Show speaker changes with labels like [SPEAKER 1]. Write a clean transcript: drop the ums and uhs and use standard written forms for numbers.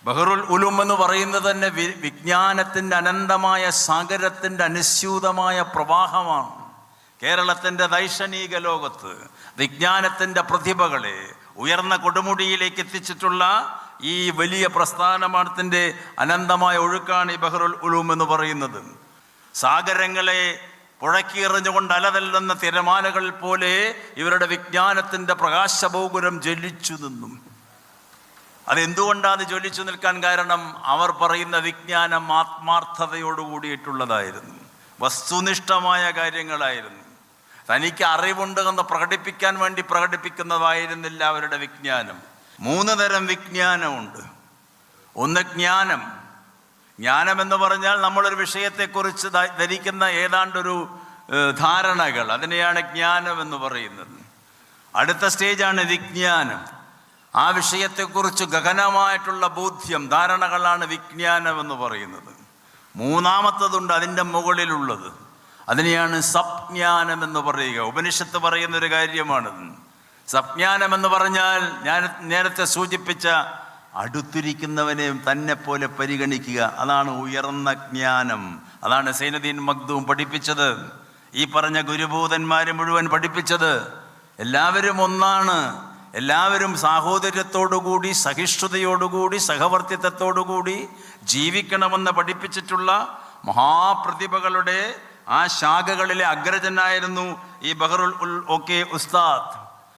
[SPEAKER 1] ബഹറുൽ ഉലൂം എന്ന് പറയുന്നത് തന്നെ വിജ്ഞാനത്തിൻ്റെ അനന്തമായ സാഗരത്തിൻ്റെ അനുസ്യൂതമായ പ്രവാഹമാണ്. കേരളത്തിൻ്റെ ദൈക്ഷണിക ലോകത്ത് വിജ്ഞാനത്തിൻ്റെ പ്രതിഭകളെ ഉയർന്ന കൊടുമുടിയിലേക്ക് എത്തിച്ചിട്ടുള്ള ഈ വലിയ പ്രസ്ഥാനമാനത്തിൻ്റെ അനന്തമായ ഒഴുക്കാണ് ഈ ബഹറുൽ ഉലൂം എന്ന് പറയുന്നത്. സാഗരങ്ങളെ പുഴക്കിയെറിഞ്ഞുകൊണ്ട് അലതല്ലുന്ന തിരമാലകൾ പോലെ ഇവരുടെ വിജ്ഞാനത്തിൻ്റെ പ്രകാശഗോപുരം ജ്വലിച്ചു നിന്നും. അതെന്തുകൊണ്ടാണ് ജ്വലിച്ചു നിൽക്കാൻ കാരണം? അവർ പറയുന്ന വിജ്ഞാനം ആത്മാർത്ഥതയോടുകൂടിയിട്ടുള്ളതായിരുന്നു, വസ്തുനിഷ്ഠമായ കാര്യങ്ങളായിരുന്നു. തനിക്ക് അറിവുണ്ട് എന്ന് പ്രകടിപ്പിക്കാൻ വേണ്ടി പ്രകടിപ്പിക്കുന്നതായിരുന്നില്ല അവരുടെ വിജ്ഞാനം. 3 തരം വിജ്ഞാനമുണ്ട്. ഒന്ന് ജ്ഞാനം. ജ്ഞാനം എന്ന് പറഞ്ഞാൽ നമ്മളൊരു വിഷയത്തെക്കുറിച്ച് ധരിക്കുന്ന ഏതാണ്ടൊരു ധാരണകൾ, അതിനെയാണ് ജ്ഞാനം എന്ന് പറയുന്നത്. അടുത്ത സ്റ്റേജാണ് വിജ്ഞാനം. ആ വിഷയത്തെക്കുറിച്ച് ഗഹനമായിട്ടുള്ള ബോധ്യം, ധാരണകളാണ് വിജ്ഞാനം എന്ന് പറയുന്നത്. മൂന്നാമത്തതുണ്ട് അതിൻ്റെ മുകളിലുള്ളത്, അതിനെയാണ് സപ്ജ്ഞാനം എന്ന് പറയുക. ഉപനിഷത്ത് പറയുന്നൊരു കാര്യമാണിത്. സപ്ജ്ഞാനം എന്ന് പറഞ്ഞാൽ ഞാൻ നേരത്തെ സൂചിപ്പിച്ച അടുത്തിരിക്കുന്നവനെ തന്നെ പോലെ പരിഗണിക്കുക, അതാണ് ഉയർന്ന ജ്ഞാനം. അതാണ് സൈനുദ്ദീൻ മഖ്ദൂം പഠിപ്പിച്ചത്, ഈ പറഞ്ഞ ഗുരുഭൂതന്മാർ മുഴുവൻ പഠിപ്പിച്ചത്. എല്ലാവരും ഒന്നാണ്, എല്ലാവരും സാഹോദര്യത്തോടുകൂടി, സഹിഷ്ണുതയോടുകൂടി, സഹവർത്തിത്വത്തോടുകൂടി ജീവിക്കണമെന്ന് പഠിപ്പിച്ചിട്ടുള്ള മഹാപ്രതിഭകളുടെ ആ ശാഖകളിലെ അഗ്രജനായിരുന്നു ഈ ബഹറുൽ ഉസ്താദ്.